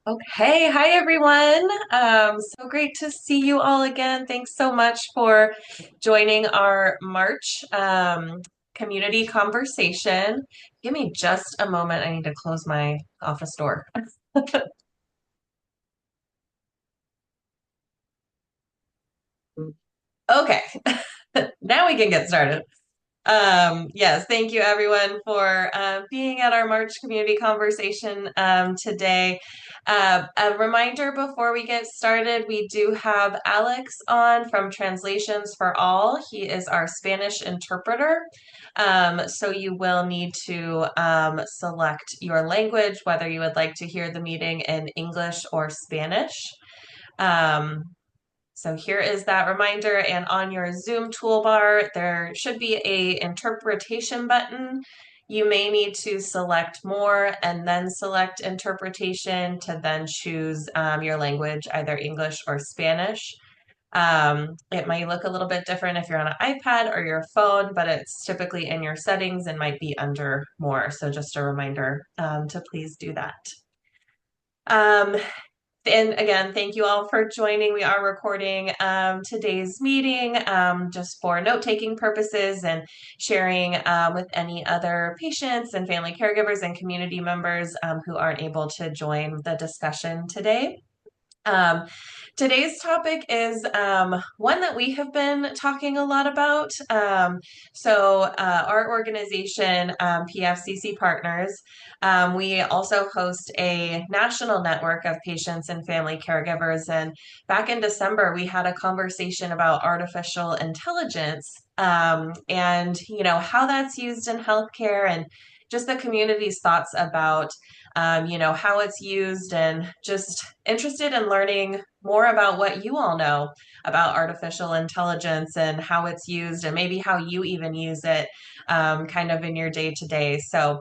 Okay, hi everyone. So great to see you all again. Thanks so much for joining our March community conversation. Give me just a moment. I need to close my office door. Okay, now we can get started. Yes, thank you everyone for being at our March community conversation today. A reminder before we get started, we do have Alex on from Translations for All. He is our Spanish interpreter. So you will need to select your language, whether you would like to hear the meeting in English or Spanish. Um, so here is that reminder, and on your Zoom toolbar, there should be a interpretation button. You may need to select more and then select interpretation to then choose your language, either English or Spanish. It might look a little bit different if you're on an iPad or your phone, but it's typically in your settings and might be under more. So just a reminder to please do that. Um, and again, thank you all for joining. We are recording today's meeting just for note-taking purposes and sharing with any other patients and family caregivers and community members who aren't able to join the discussion today. Um, Today's topic is one that we have been talking a lot about. Our organization, PFCC Partners, we also host a national network of patients and family caregivers. And back in December, we had a conversation about artificial intelligence and how that's used in healthcare and just the community's thoughts about how it's used, and just interested in learning more about what you all know about artificial intelligence and how it's used, and maybe how you even use it kind of in your day to day. So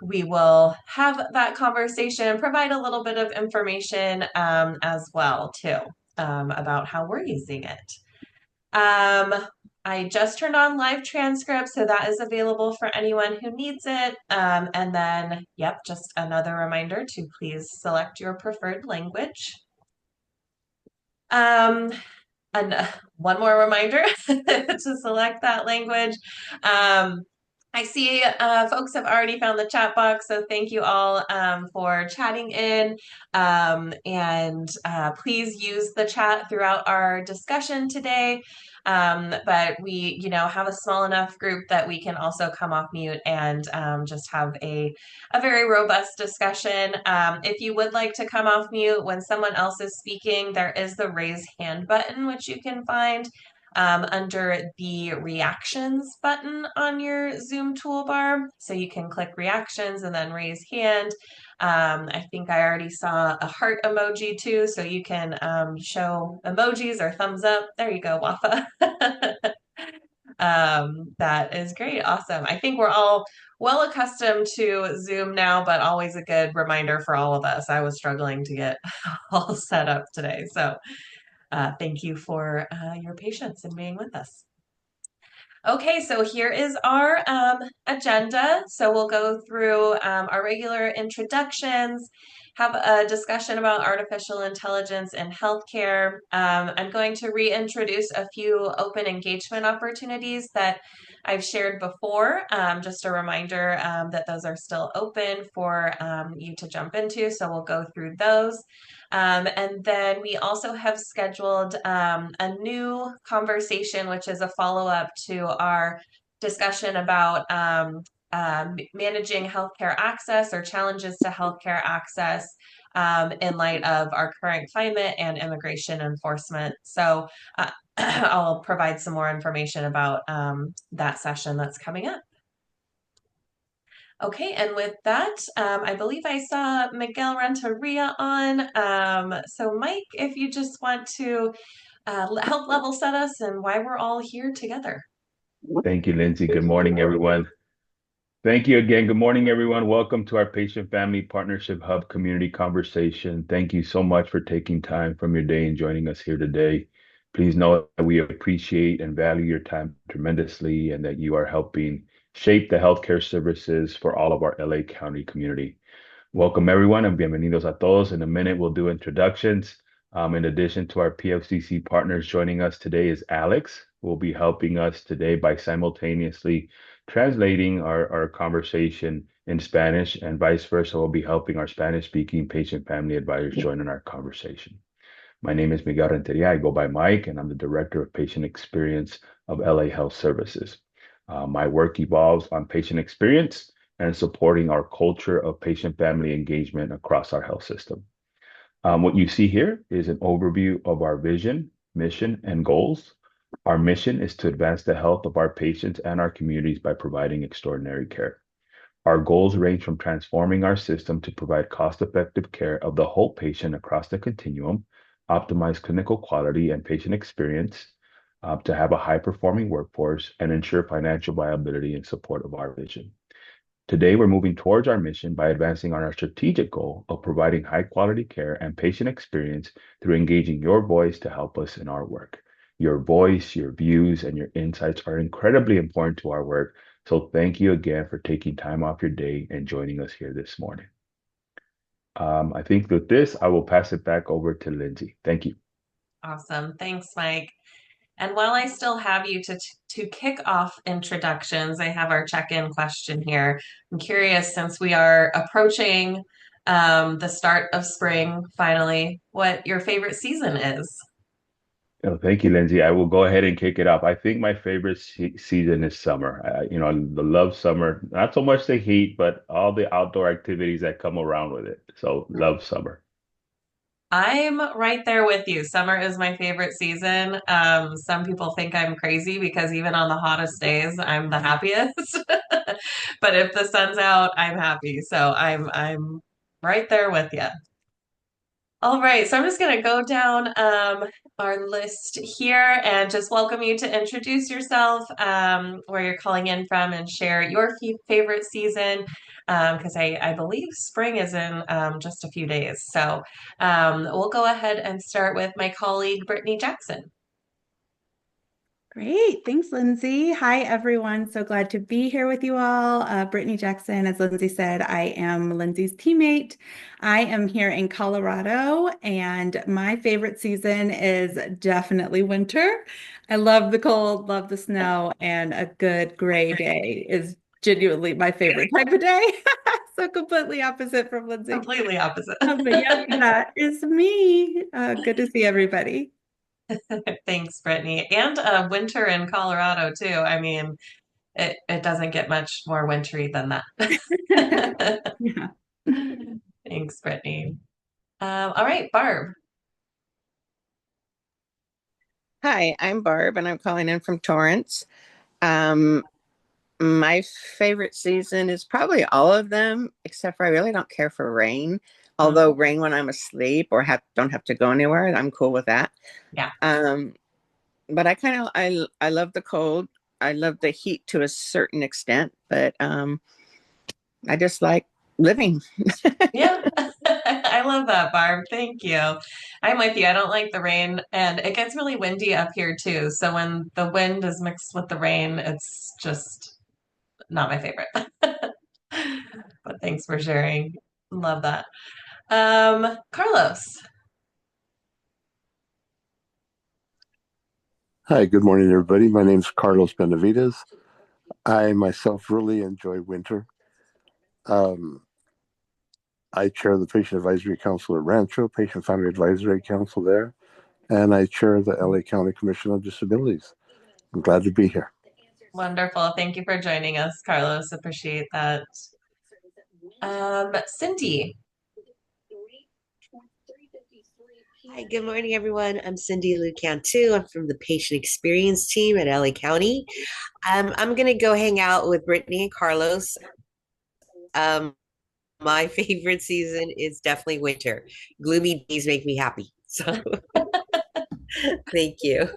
we will have that conversation, provide a little bit of information as well too about how we're using it. Um, I just turned on live transcript, so that is available for anyone who needs it. And then, yep, just another reminder to please select your preferred language. Um, and one more reminder to select that language. I see folks have already found the chat box, so thank you all for chatting in. And please use the chat throughout our discussion today. But we, have a small enough group that we can also come off mute and just have a very robust discussion. If you would like to come off mute when someone else is speaking, there is the raise hand button, which you can find under the reactions button on your Zoom toolbar. So you can click reactions and then raise hand. I think I already saw a heart emoji too, so you can show emojis or thumbs up. There you go, Wafa. That is great. Awesome. I think we're all well accustomed to Zoom now, but always a good reminder for all of us. I was struggling to get all set up today. So thank you for your patience in being with us. Okay, so here is our agenda. So we'll go through our regular introductions, have a discussion about artificial intelligence in healthcare. I'm going to reintroduce a few open engagement opportunities that I've shared before. Just a reminder that those are still open for you to jump into. So we'll go through those. And then we also have scheduled a new conversation, which is a follow-up to our discussion about managing healthcare access or challenges to healthcare access in light of our current climate and immigration enforcement. So I'll provide some more information about that session that's coming up. Okay, and with that, I believe I saw Miguel Renteria on. So Mike, if you just want to help level set us and why we're all here together. Thank you, Lindsay. Good morning, everyone. Thank you again. Good morning, everyone. Welcome to our Patient Family Partnership Hub community conversation. Thank you so much for taking time from your day and joining us here today. Please know that we appreciate and value your time tremendously, and that you are helping shape the healthcare services for all of our LA County community. Welcome, everyone, and bienvenidos a todos. In a minute, we'll do introductions. In addition to our PFCC partners joining us today is Alex, who will be helping us today by simultaneously translating our conversation in Spanish, and vice versa, will be helping our Spanish-speaking patient family advisors join in our conversation. My name is Miguel Renteria. I go by Mike, and I'm the Director of Patient Experience of LA Health Services. My work evolves on patient experience and supporting our culture of patient-family engagement across our health system. What you see here is an overview of our vision, mission, and goals. Our mission is to advance the health of our patients and our communities by providing extraordinary care. Our goals range from transforming our system to provide cost-effective care of the whole patient across the continuum, optimize clinical quality and patient experience, to have a high-performing workforce, and ensure financial viability in support of our vision. Today, we're moving towards our mission by advancing on our strategic goal of providing high-quality care and patient experience through engaging your voice to help us in our work. Your voice, your views, and your insights are incredibly important to our work, so thank you again for taking time off your day and joining us here this morning. I think with this, I will pass it back over to Lindsay. Thank you. Awesome. Thanks, Mike. And while I still have you to kick off introductions, I have our check-in question here. I'm curious, since we are approaching the start of spring, finally, what your favorite season is. Oh, thank you, Lindsay. I will go ahead and kick it off. I think my favorite season is summer. I love summer. Not so much the heat, but all the outdoor activities that come around with it. So love summer. I'm right there with you. Summer is my favorite season. Some people think I'm crazy because even on the hottest days, I'm the happiest. But if the sun's out, I'm happy. So I'm right there with you. All right, so I'm just going to go down our list here and just welcome you to introduce yourself, where you're calling in from, and share your favorite season, because I believe spring is in just a few days. So we'll go ahead and start with my colleague, Brittany Jackson. Great. Thanks, Lindsay. Hi, everyone. So glad to be here with you all. Brittany Jackson, as Lindsay said, I am Lindsay's teammate. I am here in Colorado, and my favorite season is definitely winter. I love the cold, love the snow, and a good gray day is genuinely my favorite type of day. So completely opposite from Lindsay. Completely opposite. But yes, that is me. Good to see everybody. Thanks, Brittany. And winter in Colorado, too. I mean, it doesn't get much more wintry than that. Yeah. Thanks, Brittany. All right, Barb. Hi, I'm Barb, and I'm calling in from Torrance. Um, my favorite season is probably all of them, except for I really don't care for rain. Although rain when I'm asleep or don't have to go anywhere, I'm cool with that. Yeah. But I love the cold. I love the heat to a certain extent, but I just like living. Yeah. I love that, Barb. Thank you. I'm with you. I don't like the rain, and it gets really windy up here too. So when the wind is mixed with the rain, it's just not my favorite. But thanks for sharing. Love that. Carlos. Hi, good morning, everybody. My name is Carlos Benavides. I myself really enjoy winter. I chair the Patient Advisory Council at Rancho, Patient Family Advisory Council there, and I chair the LA County Commission on Disabilities. I'm glad to be here. Wonderful. Thank you for joining us, Carlos. Appreciate that. Cindy. Hi, good morning, everyone. I'm Cindy Lucantu. I'm from the Patient Experience team at LA County. I'm going to go hang out with Brittany and Carlos. My favorite season is definitely winter. Gloomy days make me happy. So thank you.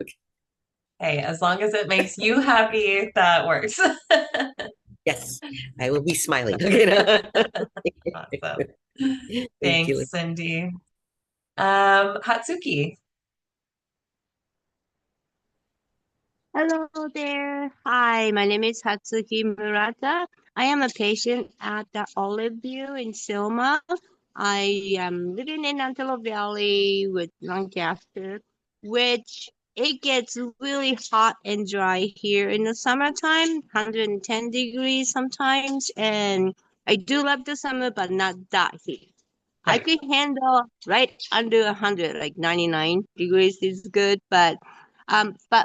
Hey, as long as it makes you happy, that works. Yes, I will be smiling. Awesome. Thank you. Thanks, Cindy. Hatsuki. Hello there. Hi, my name is Hatsuki Murata. I am a patient at the Olive View in Selma. I am living in Antelope Valley with Lancaster, which it gets really hot and dry here in the summertime, 110 degrees sometimes. And I do love the summer, but not that heat. I Right. could handle right under 100, like 99 degrees is good, but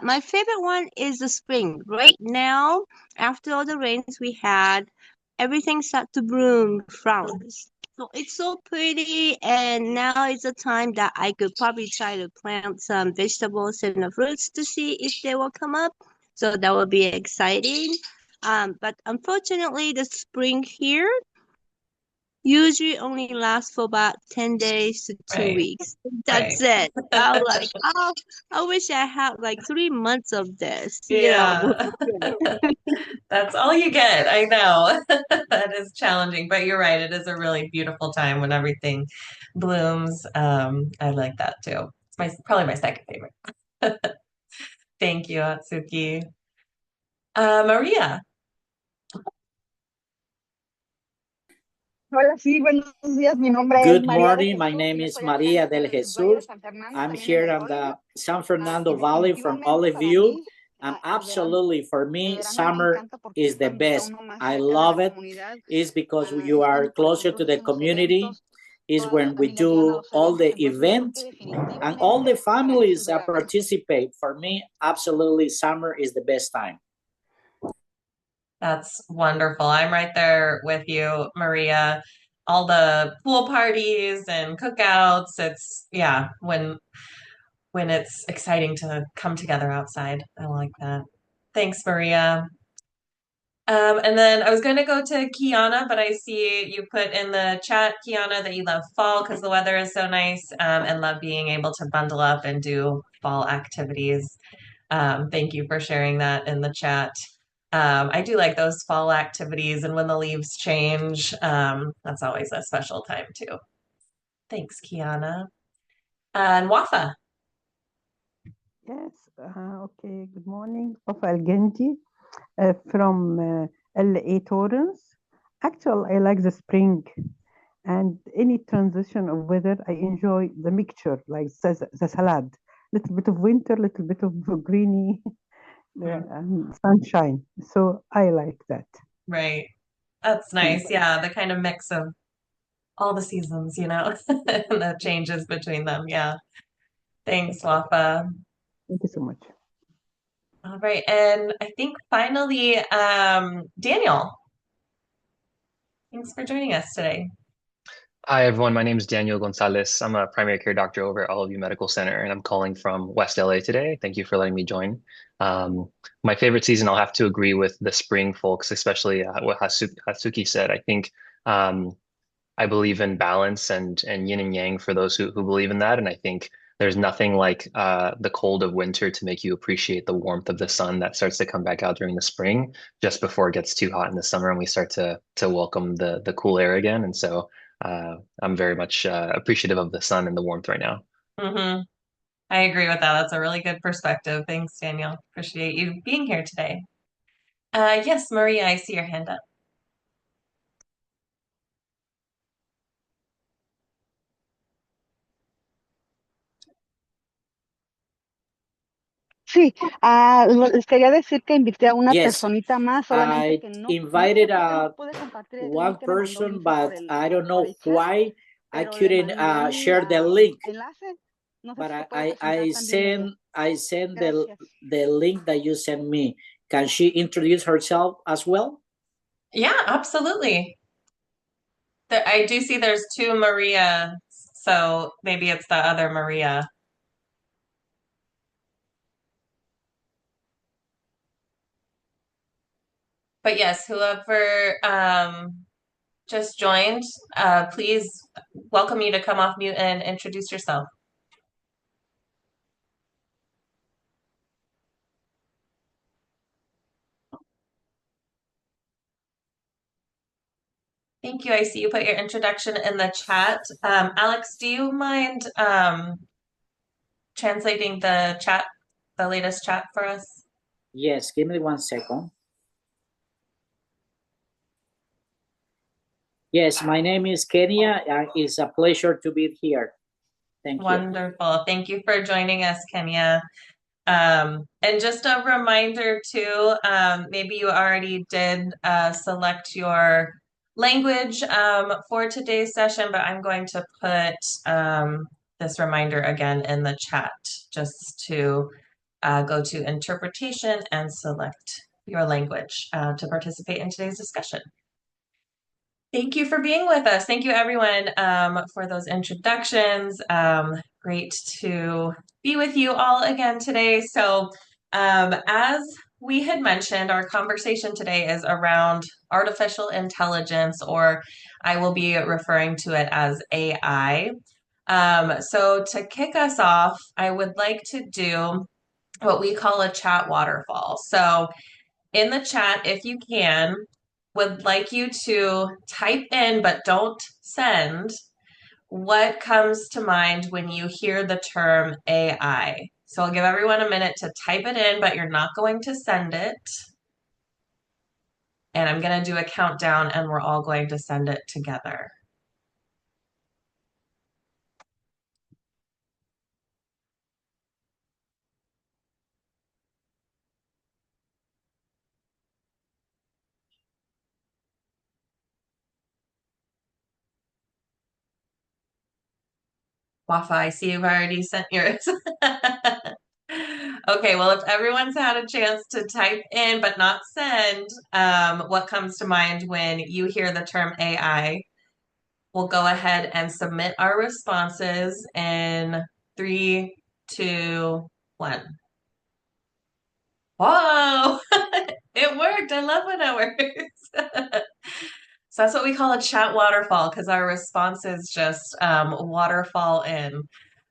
my favorite one is the spring. Right now, after all the rains we had, everything started to bloom flowers. So it's so pretty, and now is the time that I could probably try to plant some vegetables and the fruits to see if they will come up. So that will be exciting. But unfortunately, the spring here usually only lasts for about 10 days to two Right. weeks. Right. That's it. I'm like, oh, I wish I had like 3 months of this. Yeah. Good. That's all you get. I know. That is challenging, but you're right. It is a really beautiful time when everything blooms. I like that too. It's probably my second favorite. Thank you, Atsuki. Maria. Hola, sí, buenos días. Mi nombre es Good María del morning. My Jesús name y is estoy acá Maria en del el Valle de Jesus. San Fernando, I'm también en here el on the Olive. San Y Fernando Valley from definitivamente Olive para View. mí, And el verano, absolutely for el me, verano me summer encanta porque is es the cuando está best. uno más I cerca de la love it. comunidad. Is because you Es are cuando, por closer ejemplo, to the hacemos community. eventos, Is toda la when we familia llena do los all the eventos. Entonces yo creo que events and all definitivamente the para mí es el families that verano. participate. For me, absolutely summer is the best time. That's wonderful. I'm right there with you, Maria. All the pool parties and cookouts. Yeah, when it's exciting to come together outside. I like that. Thanks, Maria. And then I was going to go to Kiana, but I see you put in the chat, Kiana, that you love fall because the weather is so nice, and love being able to bundle up and do fall activities. Thank you for sharing that in the chat. I do like those fall activities, and when the leaves change, that's always a special time too. Thanks, Kiana. And Wafa. Yes, okay, good morning. Of Al-Ganji from LA Torrance. Actually, I like the spring and any transition of weather. I enjoy the mixture, like the salad. Little bit of winter, little bit of greeny and sunshine. So I like that. Right. That's nice. Yeah, the kind of mix of all the seasons, and the changes between them. Yeah. Thanks, Wafa. Thank you so much. All right. And I think finally, Daniel, thanks for joining us today. Hi, everyone. My name is Daniel Gonzalez. I'm a primary care doctor over at Olive View Medical Center, and I'm calling from West LA today. Thank you for letting me join. My favorite season, I'll have to agree with the spring folks, especially what Hatsuki said. I think I believe in balance and yin and yang for those who believe in that. And I think there's nothing like the cold of winter to make you appreciate the warmth of the sun that starts to come back out during the spring, just before it gets too hot in the summer and we start to welcome the cool air again. And so I'm very much appreciative of the sun and the warmth right now. Mm-hmm. I agree with that. That's a really good perspective. Thanks, Daniel. Appreciate you being here today. Yes, Maria, I see your hand up. Sí, les quería decir que invité a una Yes, personita más, solamente I que no invited sé por qué no pude compartir el one link que me mandó person, Lindsay but I don't por know el chat, why I pero le couldn't mandé mi share the link. enlace. No sé But si se puede presentar I también ella. send Gracias. the link that you sent me. Can she introduce herself as well? Yeah, absolutely. I do see there's two Maria, so maybe it's the other Maria. But yes, whoever just joined, please welcome you to come off mute and introduce yourself. Thank you. I see you put your introduction in the chat. Alex, do you mind translating the latest chat for us? Yes, give me 1 second. Yes, my name is Kenya. It's a pleasure to be here. Thank you. Wonderful. Thank you for joining us, Kenya. And just a reminder too, maybe you already did select your language for today's session, but I'm going to put this reminder again in the chat just to go to interpretation and select your language to participate in today's discussion. Thank you for being with us. Thank you, everyone, for those introductions. Great to be with you all again today. So, as we had mentioned, our conversation today is around artificial intelligence, or I will be referring to it as AI. So, to kick us off, I would like to do what we call a chat waterfall. So, in the chat, if you can, would like you to type in, but don't send, what comes to mind when you hear the term AI. So I'll give everyone a minute to type it in, but you're not going to send it. And I'm going to do a countdown and we're all going to send it together. Wafa, I see you've already sent yours. Okay, well, if everyone's had a chance to type in but not send, what comes to mind when you hear the term AI? We'll go ahead and submit our responses in 3, 2, 1. Whoa, it worked. I love when it works. So that's what we call a chat waterfall because our responses just waterfall in.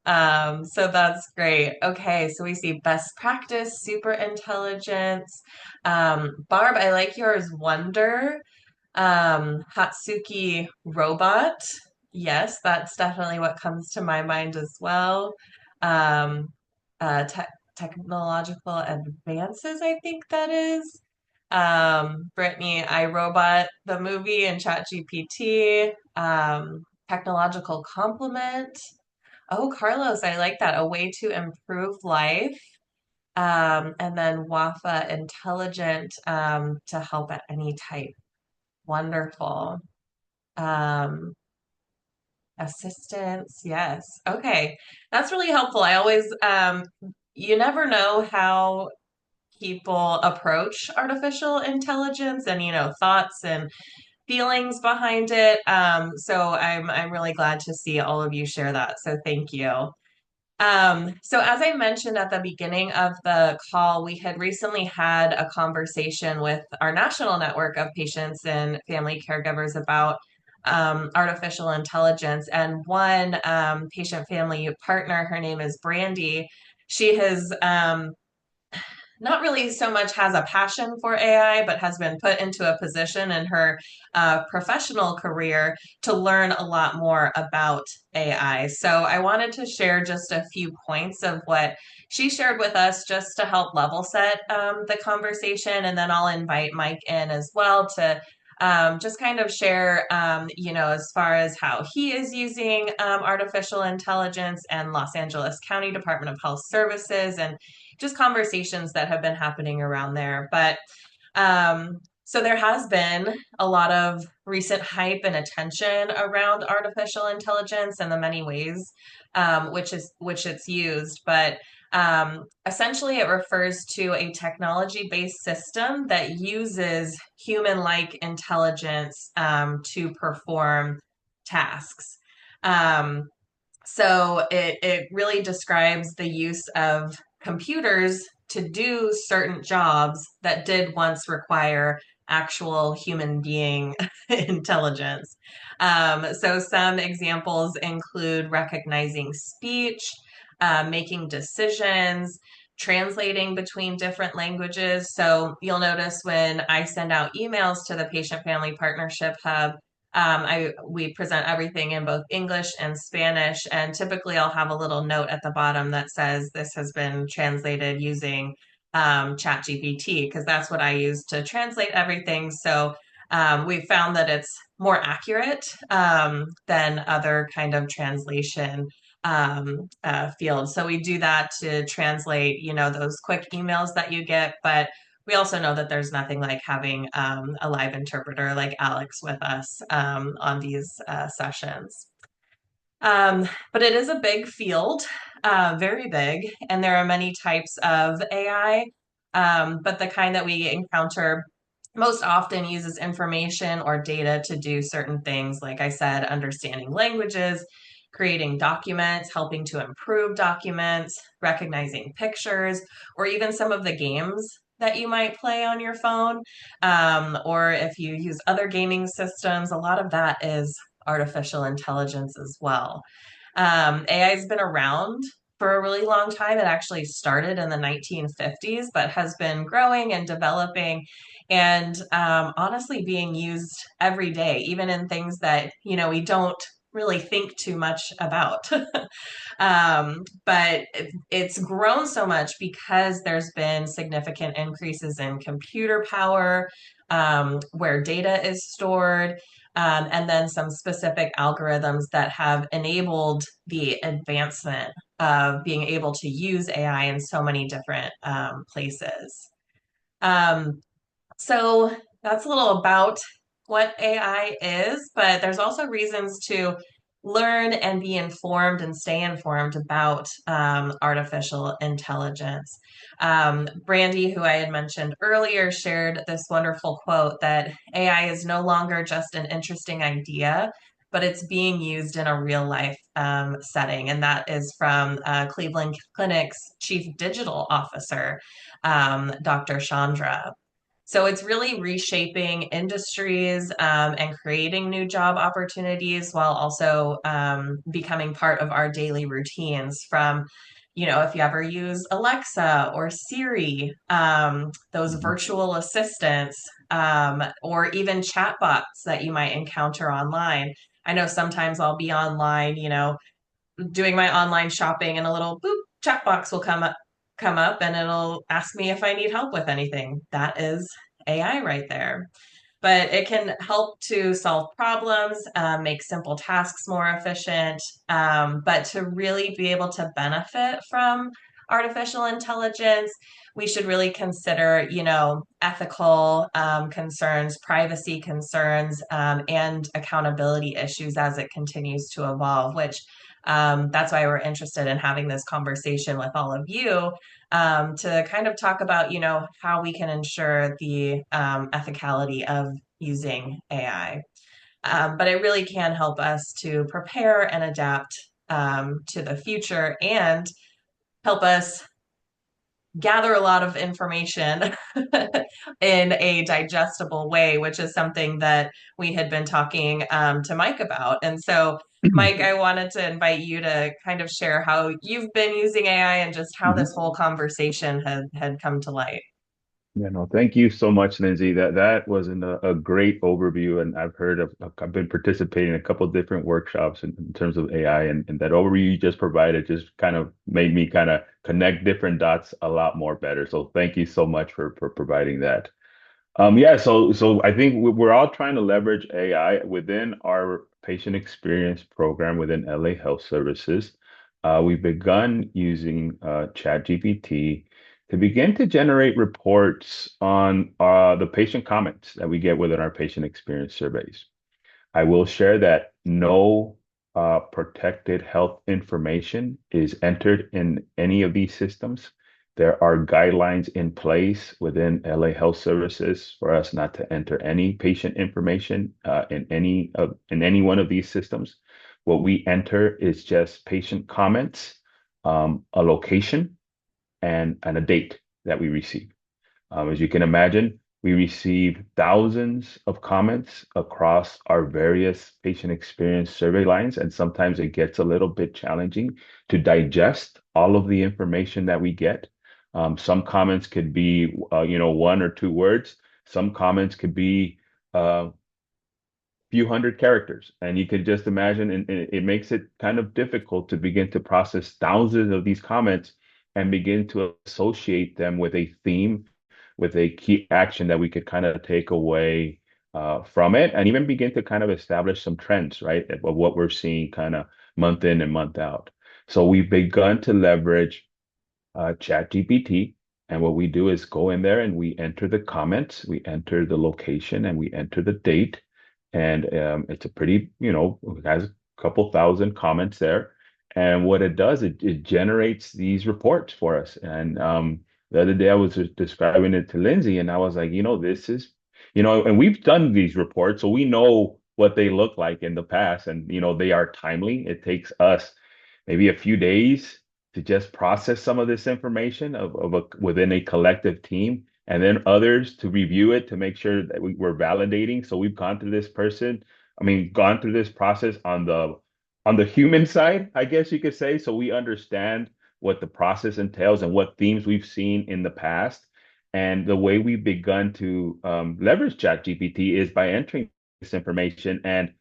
So that's great. Okay, so we see best practice, super intelligence. Barb, I like yours, wonder. Hatsuki robot. Yes, that's definitely what comes to my mind as well. Um, technological advances, I think that is. Brittany, iRobot, the movie, and ChatGPT. Technological complement. Oh, Carlos, I like that. A way to improve life. And then Wafa, intelligent, to help at any type. Wonderful. Um, assistance, yes. Okay, that's really helpful. I always, you never know how people approach artificial intelligence and, thoughts and feelings behind it. So I'm really glad to see all of you share that. So thank you. So as I mentioned at the beginning of the call, we had recently had a conversation with our national network of patients and family caregivers about artificial intelligence. And one patient family partner, her name is Brandy, she has not really so much has a passion for AI, but has been put into a position in her professional career to learn a lot more about AI. So I wanted to share just a few points of what she shared with us just to help level set the conversation. And then I'll invite Mike in as well to just kind of share, as far as how he is using artificial intelligence and Los Angeles County Department of Health Services and just conversations that have been happening around there. But so there has been a lot of recent hype and attention around artificial intelligence and the many ways which it's used. But essentially, it refers to a technology-based system that uses human-like intelligence to perform tasks. So it really describes the use of computers to do certain jobs that did once require actual human being intelligence. So some examples include recognizing speech, making decisions, translating between different languages. So you'll notice when I send out emails to the Patient Family Partnership Hub, we present everything in both English and Spanish, and typically I'll have a little note at the bottom that says this has been translated using ChatGPT, because that's what I use to translate everything. So we found that it's more accurate than other kind of translation fields. So we do that to translate, those quick emails that you get, but we also know that there's nothing like having a live interpreter like Alex with us on these sessions. But it is a big field, very big, and there are many types of AI. But the kind that we encounter most often uses information or data to do certain things. Like I said, understanding languages, creating documents, helping to improve documents, recognizing pictures, or even some of the games that you might play on your phone. Or if you use other gaming systems, a lot of that is artificial intelligence as well. AI has been around for a really long time. It actually started in the 1950s, but has been growing and developing and honestly being used every day, even in things that, we don't really think too much about. But it's grown so much because there's been significant increases in computer power, where data is stored, and then some specific algorithms that have enabled the advancement of being able to use AI in so many different places. So that's a little about what AI is, but there's also reasons to learn and be informed and stay informed about artificial intelligence. Brandy, who I had mentioned earlier, shared this wonderful quote that AI is no longer just an interesting idea, but it's being used in a real life setting. And that is from Cleveland Clinic's Chief Digital Officer, Dr. Chandra. So it's really reshaping industries and creating new job opportunities while also becoming part of our daily routines from, if you ever use Alexa or Siri, those virtual assistants, or even chatbots that you might encounter online. I know sometimes I'll be online, doing my online shopping and a little boop chat box will come up and it'll ask me if I need help with anything. That is AI right there. But it can help to solve problems, make simple tasks more efficient, but to really be able to benefit from artificial intelligence, we should really consider, ethical concerns, privacy concerns, and accountability issues as it continues to evolve, which that's why we're interested in having this conversation with all of you to kind of talk about, how we can ensure the ethicality of using AI. But it really can help us to prepare and adapt to the future and help us gather a lot of information in a digestible way, which is something that we had been talking to Mike about. And so, Mike, I wanted to invite you to kind of share how you've been using AI and just how this whole conversation had come to light. Yeah, no, thank you so much, Lindsay. That was a great overview, and I've been participating in a couple of different workshops in terms of AI, and that overview you just provided just kind of made me kind of connect different dots a lot more better. So thank you so much for providing that. Yeah, so I think we're all trying to leverage AI within our patient experience program within LA Health Services. We've begun using ChatGPT to begin to generate reports on the patient comments that we get within our patient experience surveys. I will share that no protected health information is entered in any of these systems. There are guidelines in place within LA Health Services for us not to enter any patient information in any one of these systems. What we enter is just patient comments, a location, and a date that we receive. As you can imagine, we receive thousands of comments across our various patient experience survey lines, and sometimes it gets a little bit challenging to digest all of the information that we get. Some comments could be, 1 or 2 words. Some comments could be few hundred characters, and you could just imagine, and it makes it kind of difficult to begin to process thousands of these comments and begin to associate them with a theme, with a key action that we could kind of take away from it, and even begin to kind of establish some trends, right, of what we're seeing kind of month in and month out. So we've begun to leverage ChatGPT. And what we do is go in there and we enter the comments, we enter the location, and we enter the date. And it's a pretty, it has a couple thousand comments there. And what it does, it generates these reports for us. And the other day I was just describing it to Lindsay, and I was like, this is, and we've done these reports, so we know what they look like in the past, and they are timely. It takes us maybe a few days to just process some of this information within a collective team, and then others to review it to make sure that we're validating. So we've gone through this process on the human side, I guess you could say. So we understand what the process entails and what themes we've seen in the past. And the way we've begun to leverage ChatGPT is by entering this information. And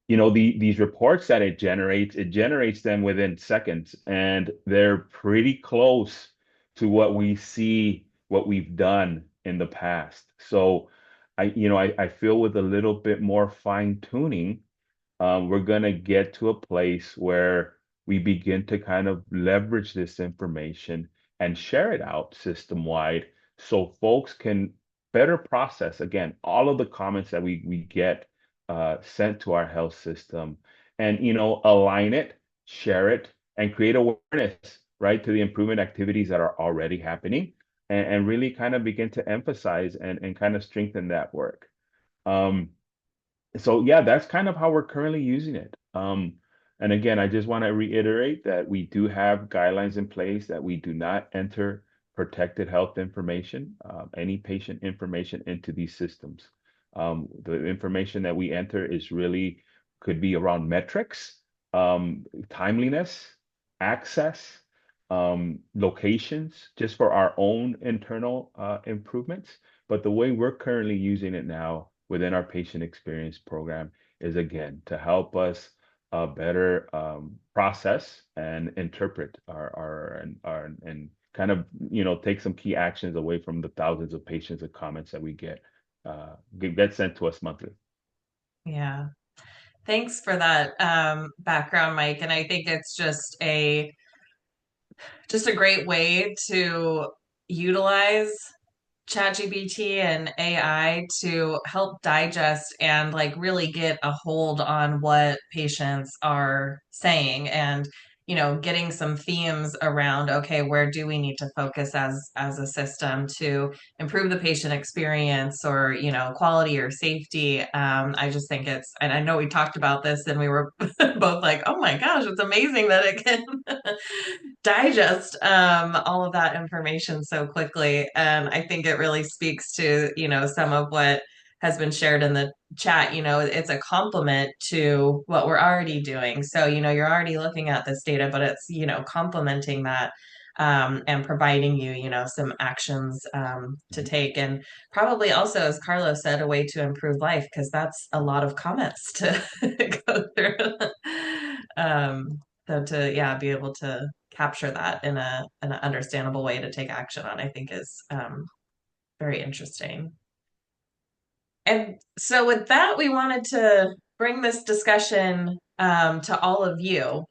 these reports that it generates them within seconds, and they're pretty close to what we've done in the past. So I feel with a little bit more fine tuning, we're gonna get to a place where we begin to kind of leverage this information and share it out system wide, so folks can better process, again, all of the comments that we get sent to our health system, and align it, share it, and create awareness, right, to the improvement activities that are already happening, and really kind of begin to emphasize and kind of strengthen that work. So yeah, that's kind of how we're currently using it. And again, I just want to reiterate that we do have guidelines in place that we do not enter protected health information, any patient information, into these systems. The information that we enter could be around metrics, timeliness, access, locations, just for our own internal improvements. But the way we're currently using it now within our patient experience program is, again, to help us better process and interpret and kind of take some key actions away from the thousands of patients and comments that we get sent to us monthly. Yeah. Thanks for that background, Mike. And I think it's just a great way to utilize ChatGPT and AI to help digest and really get a hold on what patients are saying, and getting some themes around, okay, where do we need to focus as a system to improve the patient experience, or quality or safety. I just think and I know we talked about this and we were both like, oh my gosh, it's amazing that it can digest all of that information so quickly. And I think it really speaks to, some of what has been shared in the chat. It's a complement to what we're already doing. So, you're already looking at this data, but it's, complementing that, and providing you, some actions to take. And probably also, as Carlos said, a way to improve life, because that's a lot of comments to go through. So to be able to capture that in an understandable way to take action on, I think is very interesting. And so with that, we wanted to bring this discussion to all of you.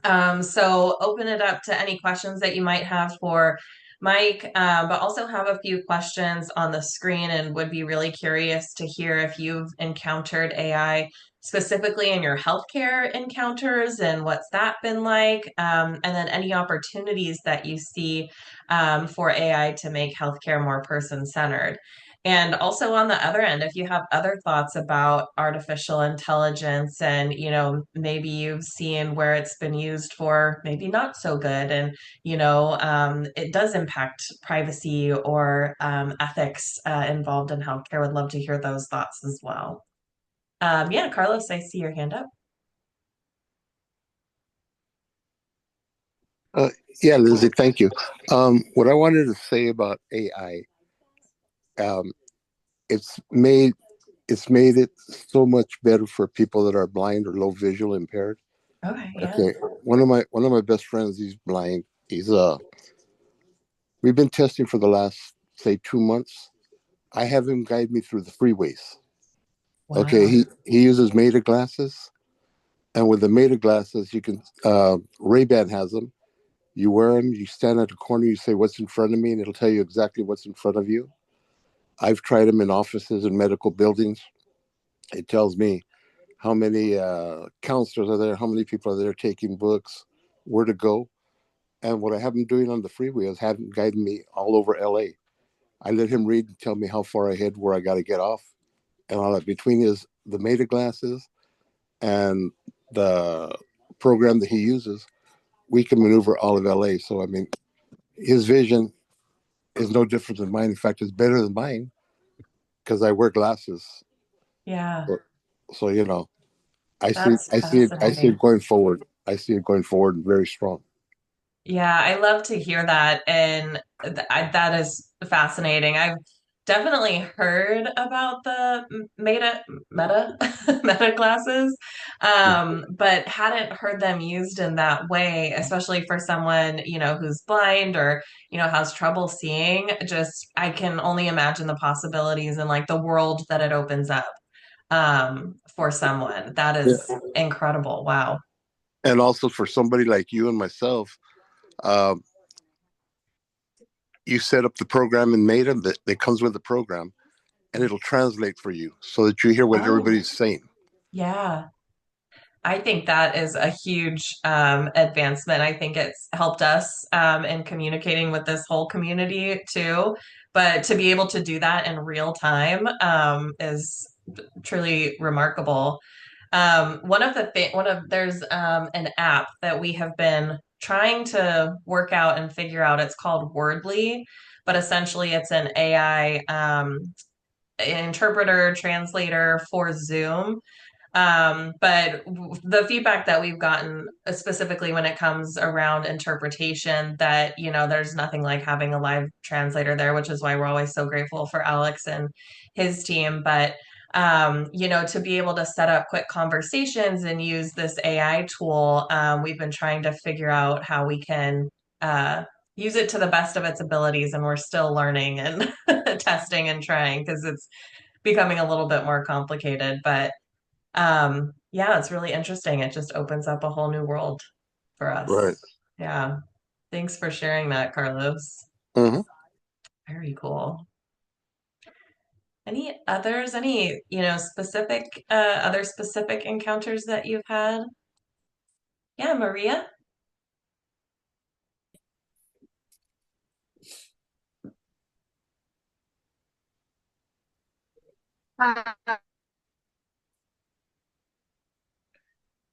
So open it up to any questions that you might have for Mike, but also have a few questions on the screen, and would be really curious to hear if you've encountered AI specifically in your healthcare encounters, and what's that been like, and then any opportunities that you see for AI to make healthcare more person-centered. And also on the other end, if you have other thoughts about artificial intelligence, and maybe you've seen where it's been used for maybe not so good, and it does impact privacy or ethics involved in healthcare, would love to hear those thoughts as well. Yeah, Carlos, I see your hand up. Yeah, Lindsay, thank you. What I wanted to say about AI, it's made it so much better for people that are blind or low visual impaired. Okay, yeah. Okay, one of my best friends, he's blind. He's We've been testing for the last, say, 2 months. I have him guide me through the freeways. Okay, Wow. he uses Meta glasses, and with the Meta glasses, you can Ray-Ban has them. You wear them, you stand at a corner, you say, "What's in front of me?" and it'll tell you exactly what's in front of you. I've tried them in offices and medical buildings. It tells me how many counselors are there, how many people are there taking books, where to go. And what I have him doing on the freeway is have him guiding me all over LA. I let him read and tell me how far ahead where I got to get off. And all that between the Meta glasses and the program that he uses, we can maneuver all of LA. So I mean, his vision is no different than mine. In fact, it's better than mine because I wear glasses. Yeah. So you know, That's I see it fascinating. going forward. I see it going forward very strong. Yeah, I love to hear that, and that is fascinating. I've definitely heard about the meta meta glasses, but hadn't heard them used in that way, especially for someone, who's blind or, has trouble seeing. Just I can only imagine the possibilities and like the world that it opens up for someone. That Yeah. is incredible. Wow. And also for somebody like you and myself, um, you set up the program in Meta that comes with the program, and it'll translate for you so that you hear what Oh, everybody's saying. yeah. I think that is a huge advancement. I think it's helped us in communicating with this whole community too. But to be able to do that in real time is truly remarkable. There's an app that we have been trying to work out and figure out. It's called Wordly, but essentially it's an AI interpreter, translator for Zoom. But the feedback that we've gotten, specifically when it comes around interpretation, that, there's nothing like having a live translator there, which is why we're always so grateful for Alex and his team. But, to be able to set up quick conversations and use this AI tool, we've been trying to figure out how we can use it to the best of its abilities. And we're still learning and testing and trying because it's becoming a little bit more complicated. But yeah, it's really interesting. It just opens up a whole new world for Right. us. Yeah. Thanks for sharing that, Carlos. Mm-hmm. Very cool. Any others? Any, specific, other specific encounters that you've had? Yeah, Maria?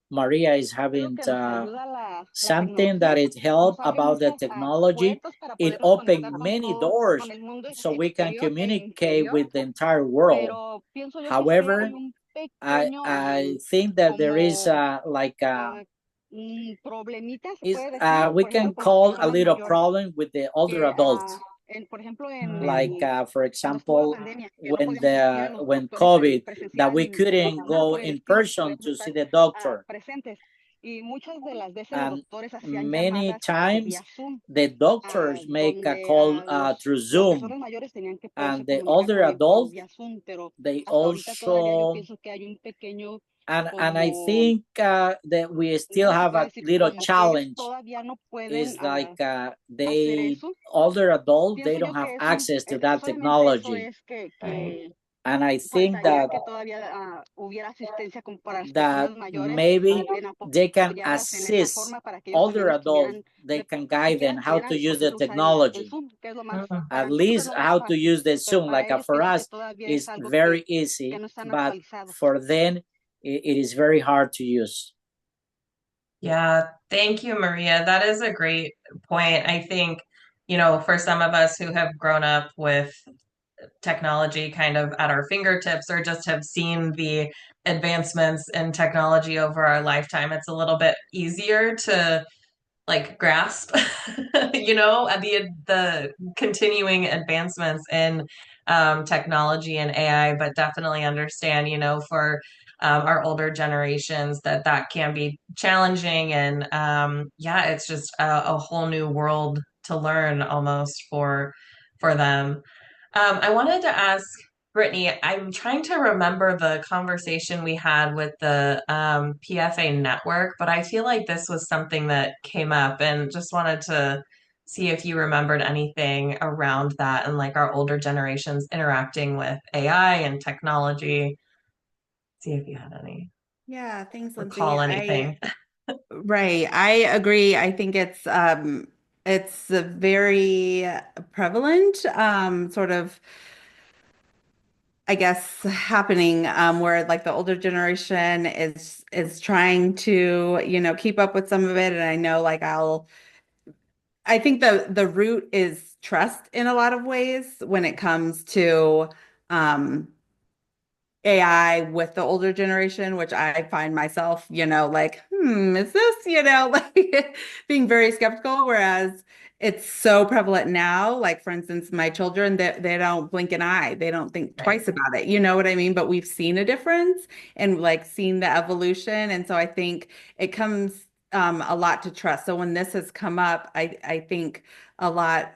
Maria is having something that it helped about the technology. It opened many doors so we can communicate with the entire world. However, I think that there is we can call a little problem with the older adults. Like for example, when COVID, that we couldn't go in person to see the doctor. And many times the doctors make a call through Zoom, and the older adults, they also, and I think that we still have a little challenge. Is like they older adults, they don't have access to that technology. And I think that maybe they can assist older adults, they can guide them how to use the technology, at least how to use the Zoom. Like for us, is very easy, but for them, it is very hard to use. Yeah, thank you, Maria. That is a great point. I think, for some of us who have grown up with technology kind of at our fingertips or just have seen the advancements in technology over our lifetime, it's a little bit easier to like grasp, the continuing advancements in technology and AI, but definitely understand, for our older generations that can be challenging. And yeah, it's just a whole new world learn almost for them. I wanted to ask Brittany, I'm trying to remember the conversation we had with the PFA network, but I feel like this was something that came up and just wanted to see if you remembered anything around that and like our older generations interacting with AI and technology. See if you had any Yeah, thanks, Lindsay. recall anything. Right. I agree. I think it's a very prevalent sort of, I guess, happening where like the older generation is trying to, keep up with some of it. And I know like I think the root is trust in a lot of ways when it comes to um AI with the older generation, which I find myself, like, is this, like being very skeptical, whereas it's so prevalent now. Like, for instance, my children, they don't blink an eye. They don't think Right. twice about it. You know what I mean? But we've seen a difference and like seen the evolution. And so I think it comes a lot to trust. So when this has come up, I think a lot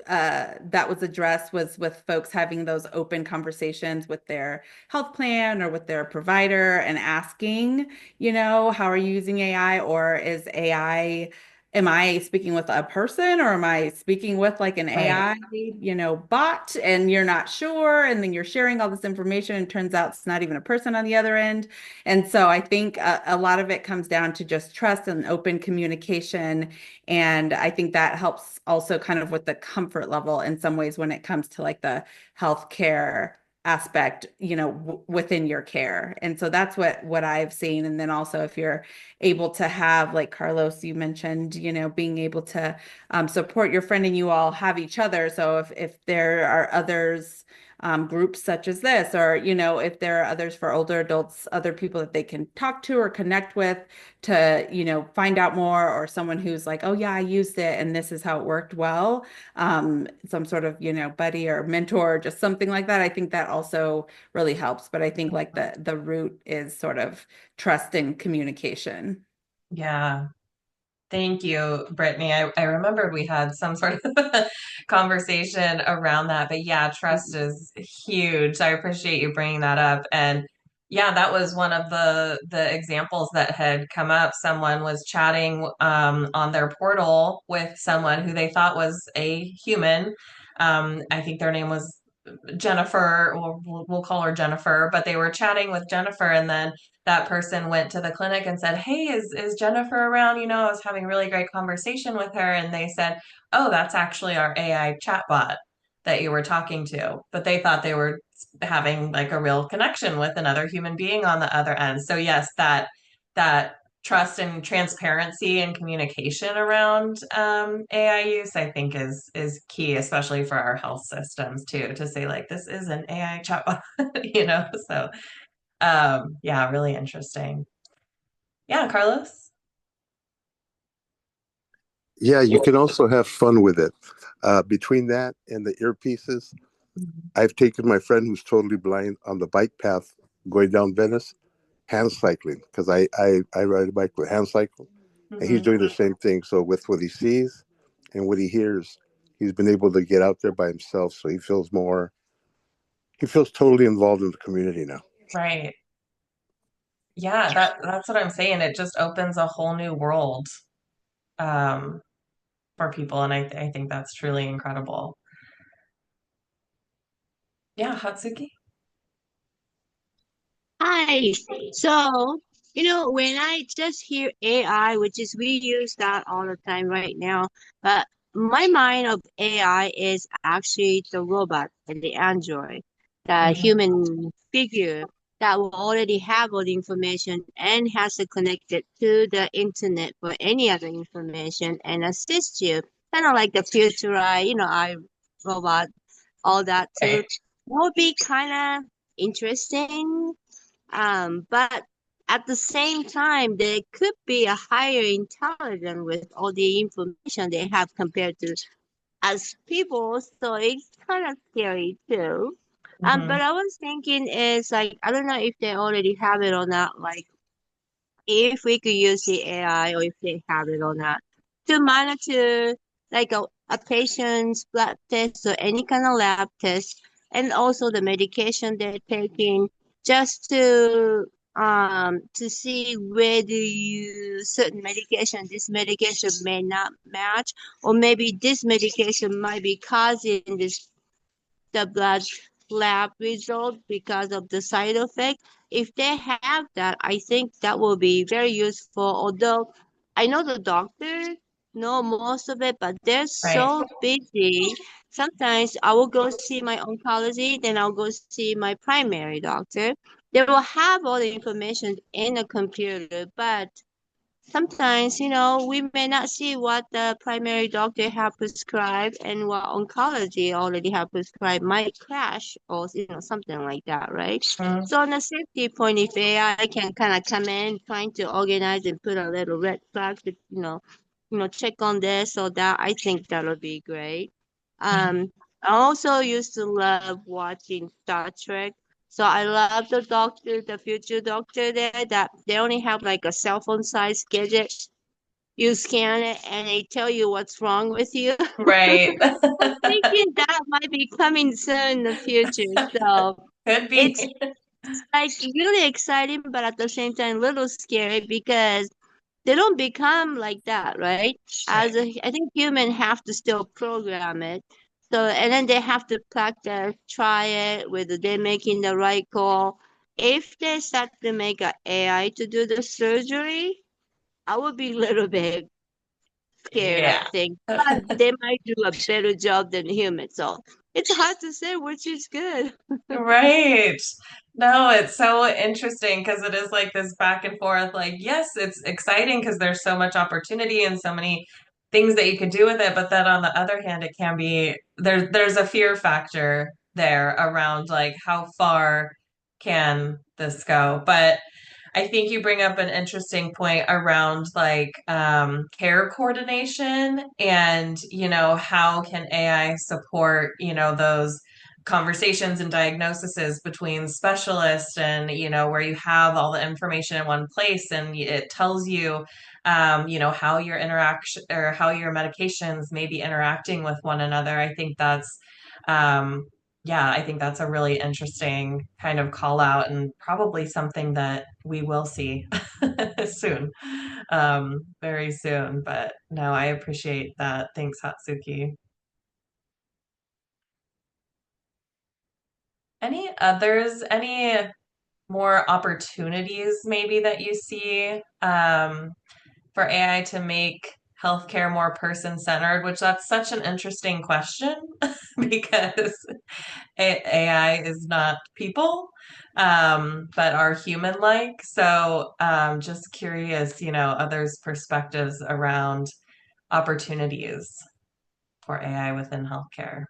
that was addressed was with folks having those open conversations with their health plan or with their provider and asking, how are you using AI, or is AI, am I speaking with a person or am I speaking with like an Right. AI, bot, and you're not sure, and then you're sharing all this information and turns out it's not even a person on the other end. And so I think a lot of it comes down to just trust and open communication, and I think that helps also kind of with the comfort level in some ways when it comes to like the healthcare aspect, within your care. And so that's what I've seen. And then also if you're able to have, like Carlos, you mentioned, being able to support your friend and you all have each other. So if there are others, groups such as this, or, if there are others for older adults, other people that they can talk to or connect with to, find out more, or someone who's like, oh yeah, I used it and this is how it worked well. Some sort of, buddy or mentor, just something like that. I think that also really helps. But I think like the root is sort of trust and communication. Yeah. Thank you, Brittany. I remembered we had some sort of conversation around that, but yeah, trust is huge. I appreciate you bringing that up. And yeah, that was one of the examples that had come up. Someone was chatting on their portal with someone who they thought was a human. I think their name was Jennifer, or we'll call her Jennifer, but they were chatting with Jennifer, and then that person went to the clinic and said, "Hey, is Jennifer around? I was having a really great conversation with her." And they said, "Oh, that's actually our AI chatbot that you were talking to." But they thought they were having like a real connection with another human being on the other end. So yes, that trust and transparency and communication around AI use, I think is key, especially for our health systems too, to say like this is an AI chatbot, So yeah, really interesting. Yeah, Carlos. Yeah, you can also have fun with it. Between that and the earpieces, I've taken my friend who's totally blind on the bike path going down Venice, hand cycling, because I ride a bike with hand cycle, and he's doing the same thing. So with what he sees and what he hears, he's been able to get out there by himself. So he feels totally involved in the community now. Right. Yeah, that's what I'm saying. It just opens a whole new world um, for people, and I think that's truly incredible. Yeah, Hatsuki. Hi. So, when I just hear AI, which is we use that all the time right now, but my mind of AI is actually the robot and the android, the human figure that will already have all the information and has to connect it to the internet for any other information and assist you. Kind of like the future, I robot, all that too. Will be kind of interesting, but at the same time, there could be a higher intelligence with all the information they have compared to us people. So it's kind of scary too. But I was thinking is like, I don't know if they already have it or not, like if we could use the AI or if they have it or not to monitor like a patient's blood test or any kind of lab test, and also the medication they're taking, just to see whether certain medication, this medication may not match, or maybe this medication might be causing the blood lab result because of the side effect. If they have that, I think that will be very useful. Although I know the doctors know most of it, but they're Right. so busy. Sometimes I will go see my oncology, then I'll go see my primary doctor. They will have all the information in a computer, but sometimes, we may not see what the primary doctor have prescribed and what oncology already have prescribed might clash or, something like that, right? Mm. So on a safety point, if AI can kind of come in, trying to organize and put a little red flag to, check on this or that, I think that'll be great. I also used to love watching Star Trek. So I love the doctor, the future doctor there, that they only have like a cell phone size gadget. You scan it and they tell you what's wrong with you. Right. I'm thinking that might be coming soon in the future. So Could be. it's like really exciting, but at the same time, a little scary because they don't become like that, right? I think humans have to still program it. So, and then they have to practice, try it, whether they're making the right call. If they start to make an AI to do the surgery, I would be a little bit scared, I Yeah. think. But they might do a better job than humans. So it's hard to say which is good. Right. No, it's so interesting because it is like this back and forth. Like, yes, it's exciting because there's so much opportunity and so many things that you could do with it. But then on the other hand, it can be there's a fear factor there around like how far can this go? But I think you bring up an interesting point around like care coordination and, how can AI support, those conversations and diagnoses between specialists and, where you have all the information in one place and it tells you, how your interaction or how your medications may be interacting with one another. I think um, I think that's a really interesting kind of call out and probably something that we will see soon, very soon. But no, I appreciate that. Thanks, Hatsuki. Any more opportunities maybe that you see for AI to make healthcare more person-centered, which that's such an interesting question because AI is not people, but are human-like. So just curious, others' perspectives around opportunities for AI within healthcare.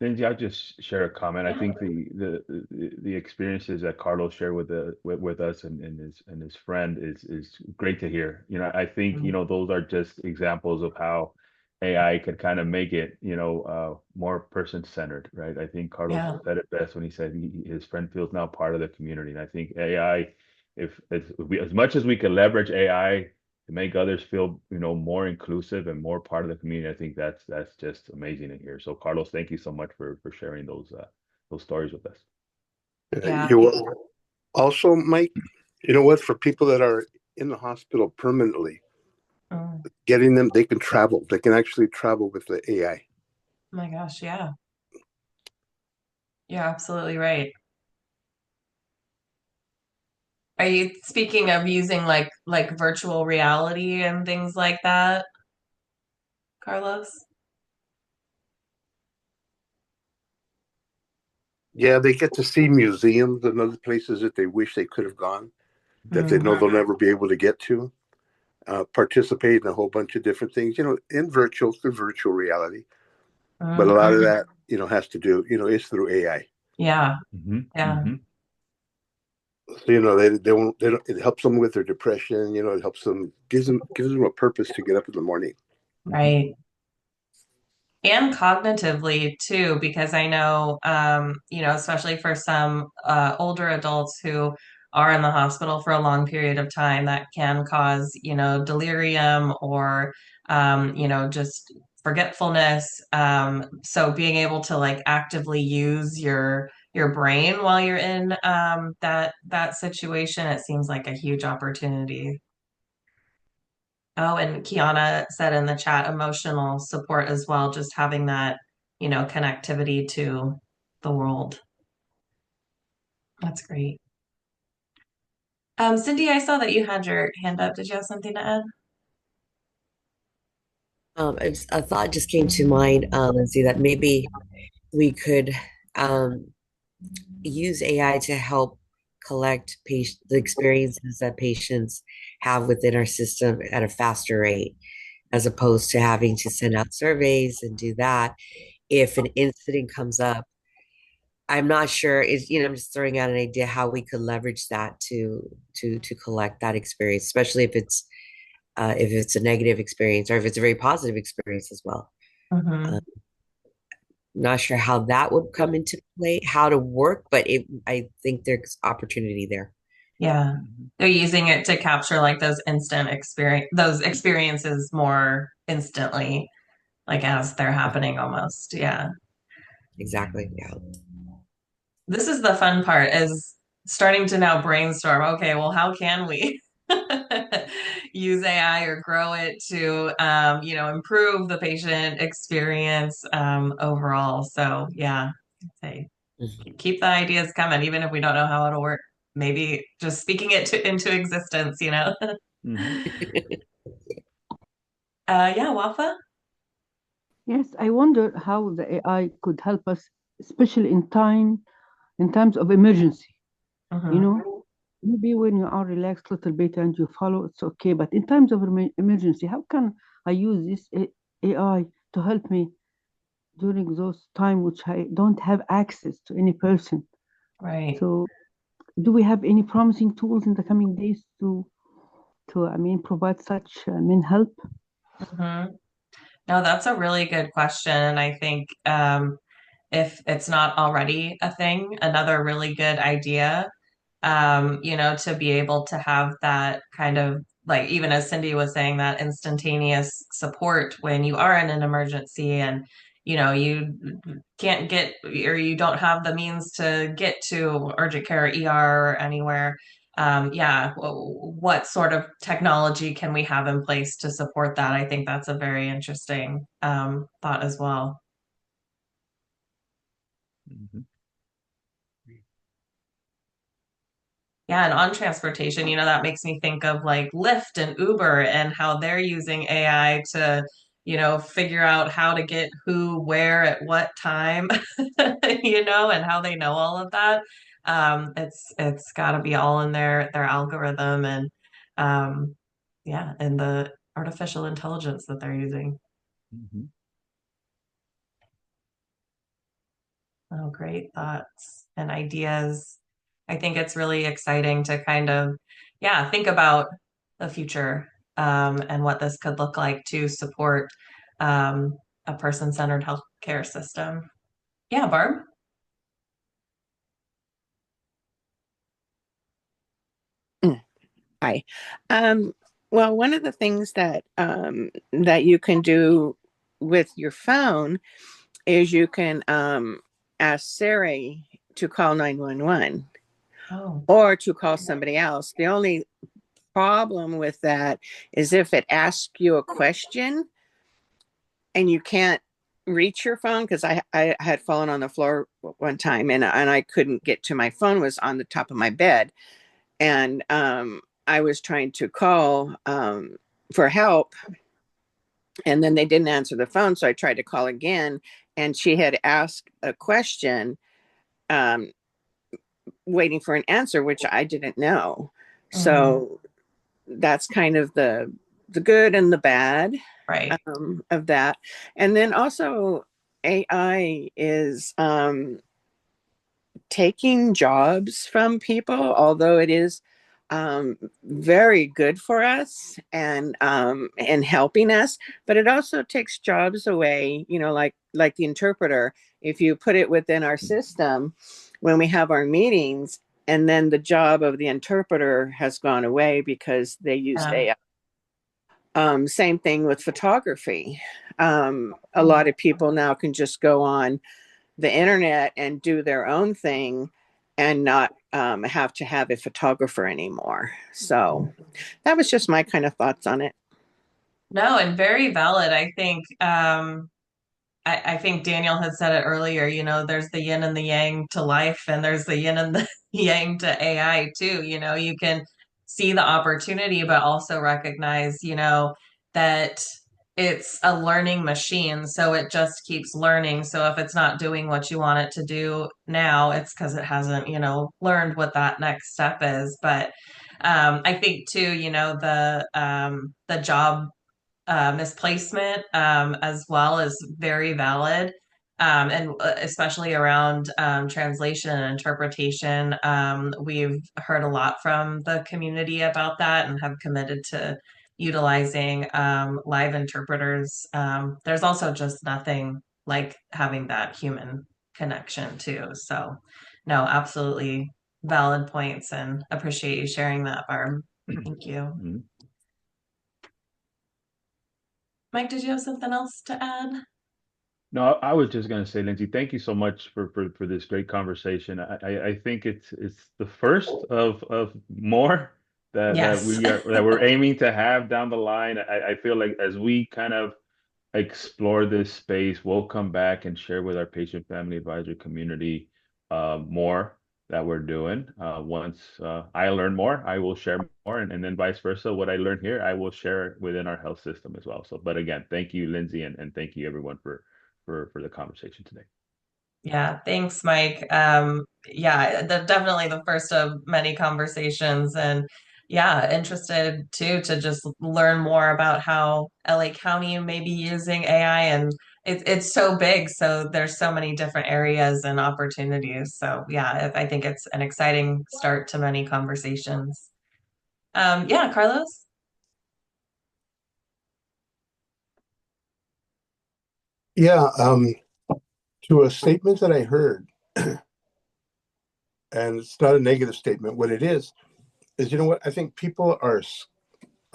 Lindsay, I'll just share a comment. I think the experiences that Carlos shared with us and his friend is great to hear. I think those are just examples of how AI could kind of make it more person centered, right? I think Carlos Yeah. said it best when he said his friend feels now part of the community, and I think AI, if as much as we can leverage AI to make others feel more inclusive and more part of the community, I think that's just amazing to hear. So Carlos, thank you so much for sharing those stories with us. Yeah. You're welcome. Also, Mike, you know what? For people that are in the hospital permanently, getting them, they can travel. They can actually travel with the AI. Oh my gosh, yeah. You're absolutely right. Are you speaking of using like virtual reality and things like that, Carlos? Yeah, they get to see museums and other places that they wish they could have gone, that they know they'll never be able to get to. Participate in a whole bunch of different things, in through virtual reality. But a lot of that, has to do, is through AI. Yeah. Mm-hmm. Yeah. Mm-hmm. So, they don't, it helps them with their depression, it helps them, gives them a purpose to get up in the morning. Right. And cognitively too, because I know, especially for some older adults who are in the hospital for a long period of time that can cause, delirium or, just forgetfulness. So being able to like actively use your brain while you're in that situation, it seems like a huge opportunity. Oh, and Kiana said in the chat, emotional support as well, just having that, connectivity to the world. That's great. Cindy, I saw that you had your hand up. Did you have something to add? A thought just came to mind, Lindsay, that maybe we could use AI to help collect the experiences that patients have within our system at a faster rate, as opposed to having to send out surveys and do that. If an incident comes up, I'm not sure. I'm just throwing out an idea how we could leverage that to collect that experience, especially if it's a negative experience or if it's a very positive experience as well. Mm-hmm. Not sure how that would come into play, how to work, but I think there's opportunity there. Yeah. They're using it to capture like those experiences more instantly, like as they're happening almost. Yeah. Exactly. Yeah. This is the fun part, is starting to now brainstorm, okay, well, how can we use AI or grow it to, improve the patient experience overall. So yeah, I'd say keep the ideas coming, even if we don't know how it'll work. Maybe just speaking it into existence, Yeah, Wafa? Yes, I wonder how the AI could help us, especially in times of emergency. Maybe when you are relaxed a little bit and you follow, it's okay. But in times of emergency, how can I use this AI to help me during those times which I don't have access to any person? Right. So, do we have any promising tools in the coming days to provide such help? Mm-hmm. No, that's a really good question. And I think if it's not already a thing, another really good idea, to be able to have that kind of, like, even as Cindy was saying, that instantaneous support when you are in an emergency and, you can't get, or you don't have the means to get to urgent care, ER, or anywhere. What sort of technology can we have in place to support that? I think that's a very interesting thought as well. Mm-hmm. Yeah, and on transportation, that makes me think of like Lyft and Uber and how they're using AI to, figure out how to get who, where, at what time, and how they know all of that. It's got to be all in their algorithm and and the artificial intelligence that they're using. Mm-hmm. Oh, great thoughts and ideas. I think it's really exciting to kind of, think about the future and what this could look like to support a person-centered healthcare system. Yeah, Barb? Hi. Well, one of the things that that you can do with your phone is you can ask Siri to call 911 or to call somebody else. The only problem with that is if it asks you a question and you can't reach your phone, because I had fallen on the floor one time and I couldn't get to my phone, was on the top of my bed. And I was trying to call for help, and then they didn't answer the phone. So I tried to call again, and she had asked a question, waiting for an answer, which I didn't know. So that's kind of the good and the bad, right, of that. And then also AI is taking jobs from people, although it is very good for us and helping us, but it also takes jobs away, like the interpreter. If you put it within our system, when we have our meetings, And then the job of the interpreter has gone away because they used AI. Same thing with photography. A lot of people now can just go on the internet and do their own thing and not have to have a photographer anymore. So that was just my kind of thoughts on it. No, and very valid. I think Daniel had said it earlier, you know, there's the yin and the yang to life, and there's the yin and the yang to AI too. You know, you can see the opportunity, but also recognize, you know, that it's a learning machine. So it just keeps learning. So if it's not doing what you want it to do now, it's because it hasn't, you know, learned what that next step is. But I think too, you know, the job misplacement as well is very valid. And especially around translation and interpretation. We've heard a lot from the community about that and have committed to utilizing live interpreters. There's also just nothing like having that human connection too. So, no, absolutely valid points, and appreciate you sharing that, Barb. Thank you. Mike, did you have something else to add? No, I was just going to say, Lindsay, thank you so much for this great conversation. I think it's the first of more Yes. that we're aiming to have down the line. I feel like as we kind of explore this space, we'll come back and share with our patient family advisory community more that we're doing. Once I learn more, I will share more, and then vice versa. What I learn here, I will share within our health system as well. So, but again, thank you, Lindsay, and thank you everyone for the conversation today. Yeah, thanks, Mike. Yeah, definitely the first of many conversations, and yeah, interested too to just learn more about how LA County may be using AI, and it's so big, so there's so many different areas and opportunities. So yeah, I think it's an exciting start to many conversations. Yeah, Carlos? Yeah, to a statement that I heard, and it's not a negative statement. What it is you know what? I think people are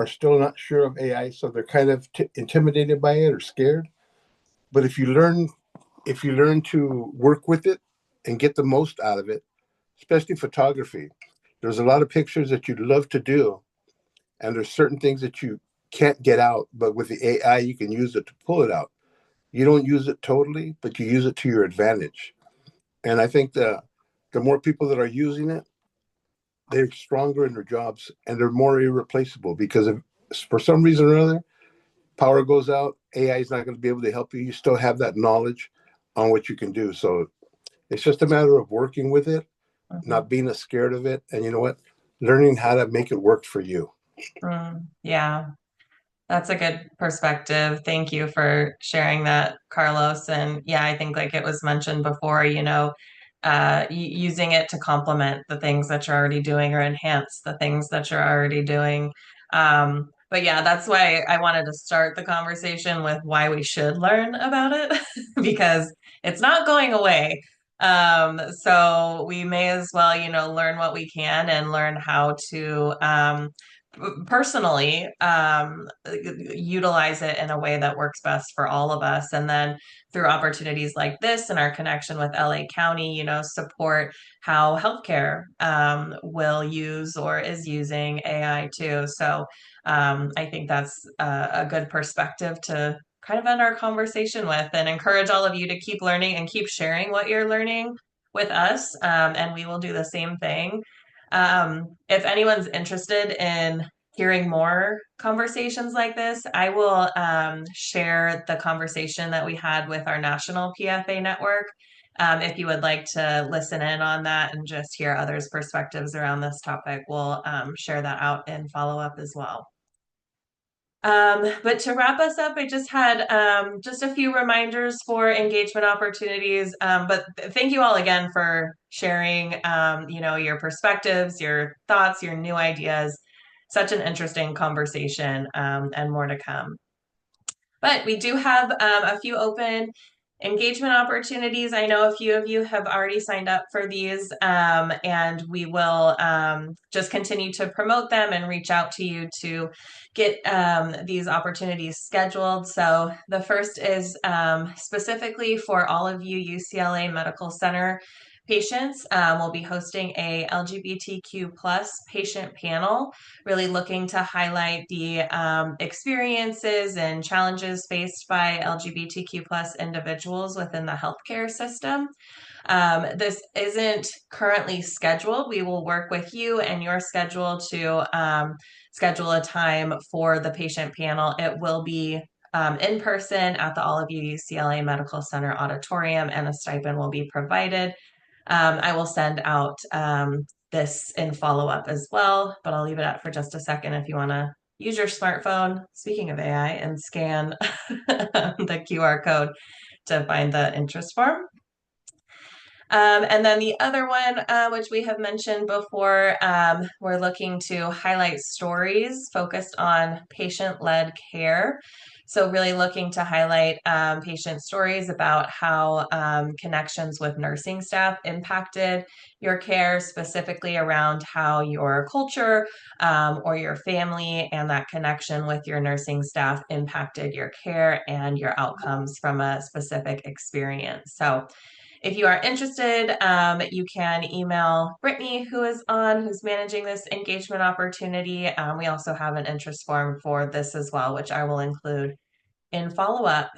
still not sure of AI, so they're kind of intimidated by it or scared. But if you learn to work with it and get the most out of it, especially photography, there's a lot of pictures that you'd love to do, and there's certain things that you can't get out, but with the AI, you can use it to pull it out. You don't use it totally, but you use it to your advantage. And I think the more people that are using it, they're stronger in their jobs and they're more irreplaceable because if for some reason or other, power goes out, AI is not going to be able to help you. You still have that knowledge on what you can do. So it's just a matter of working with it, not being scared of it. And you know what? Learning how to make it work for you. Yeah. That's a good perspective. Thank you for sharing that, Carlos. And yeah, I think like it was mentioned before, you know, using it to complement the things that you're already doing or enhance the things that you're already doing. But yeah, that's why I wanted to start the conversation with why we should learn about it because it's not going away. So we may as well, you know, learn what we can and learn how to personally utilize it in a way that works best for all of us, and then through opportunities like this and our connection with LA County, you know, support how healthcare will use or is using AI too. So I think that's a good perspective to kind of end our conversation with, and encourage all of you to keep learning and keep sharing what you're learning with us, and we will do the same thing. If anyone's interested in hearing more conversations like this, I will share the conversation that we had with our national PFA network. If you would like to listen in on that and just hear others' perspectives around this topic, we'll share that out in follow up as well. But to wrap us up, I just had just a few reminders for engagement opportunities. But thank you all again for sharing, you know, your perspectives, your thoughts, your new ideas. Such an interesting conversation, and more to come. But we do have a few open engagement opportunities. I know a few of you have already signed up for these, and we will just continue to promote them and reach out to you to get these opportunities scheduled. So the first is specifically for all of you UCLA Medical Center patients. We'll be hosting a LGBTQ plus patient panel, really looking to highlight the experiences and challenges faced by LGBTQ plus individuals within the healthcare system. This isn't currently scheduled. We will work with you and your schedule to schedule a time for the patient panel. It will be in person at the All of You UCLA Medical Center auditorium, and a stipend will be provided. I will send out this in follow-up as well, but I'll leave it up for just a second if you want to use your smartphone, speaking of AI, and scan the QR code to find the interest form. And then the other one, which we have mentioned before, we're looking to highlight stories focused on patient-led care. So really looking to highlight patient stories about how connections with nursing staff impacted your care, specifically around how your culture or your family and that connection with your nursing staff impacted your care and your outcomes from a specific experience. So if you are interested, you can email Brittany, who's managing this engagement opportunity. We also have an interest form for this as well, which I will include in follow-up.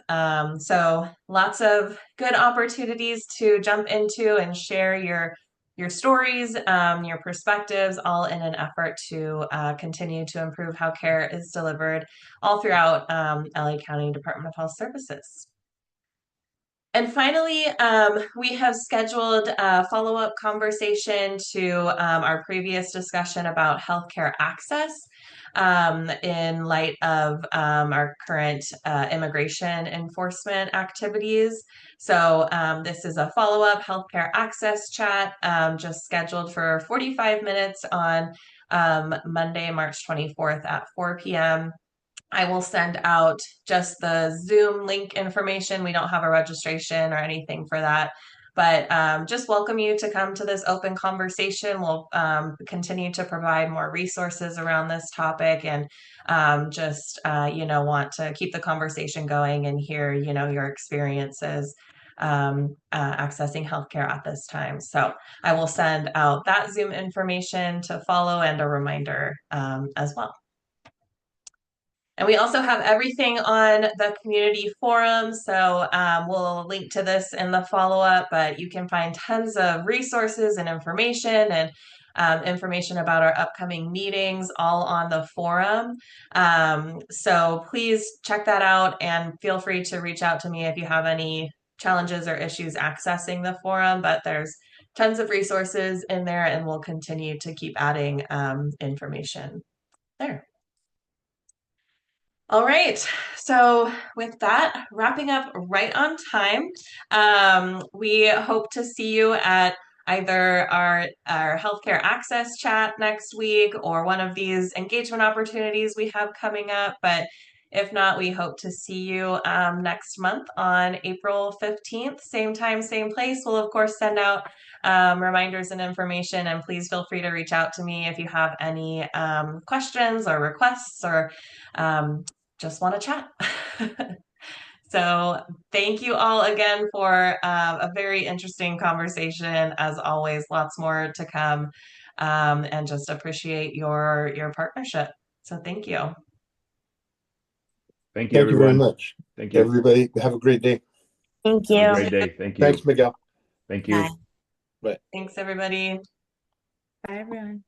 So lots of good opportunities to jump into and share your stories, your perspectives, all in an effort to continue to improve how care is delivered all throughout LA County Department of Health Services. And finally, we have scheduled a follow-up conversation to our previous discussion about healthcare access in light of our current immigration enforcement activities. So this is a follow-up healthcare access chat just scheduled for 45 minutes on Monday, March 24th at 4 p.m. I will send out just the Zoom link information. We don't have a registration or anything for that, but just welcome you to come to this open conversation. We'll continue to provide more resources around this topic, and just want to keep the conversation going and hear your experiences accessing healthcare at this time. So I will send out that Zoom information to follow and a reminder as well. And we also have everything on the community forum. So we'll link to this in the follow-up, but you can find tons of resources and information information about our upcoming meetings all on the forum. So please check that out and feel free to reach out to me if you have any challenges or issues accessing the forum, but there's tons of resources in there, and we'll continue to keep adding information there. All right, so with that, wrapping up right on time, we hope to see you at either our healthcare access chat next week or one of these engagement opportunities we have coming up. But if not, we hope to see you next month on April 15th, same time, same place. We'll, of course, send out reminders and information, and please feel free to reach out to me if you have any questions or requests or just want to chat. So thank you all again for a very interesting conversation. As always, lots more to come, and just appreciate your partnership. So thank you. Thank you, Thank you very everyone. much. Thank you. Everybody, have a great day. Thank you. Have a great day. Thank you. Thanks, Miguel. Thank you. Bye. Bye. Thanks, everybody. Bye, everyone.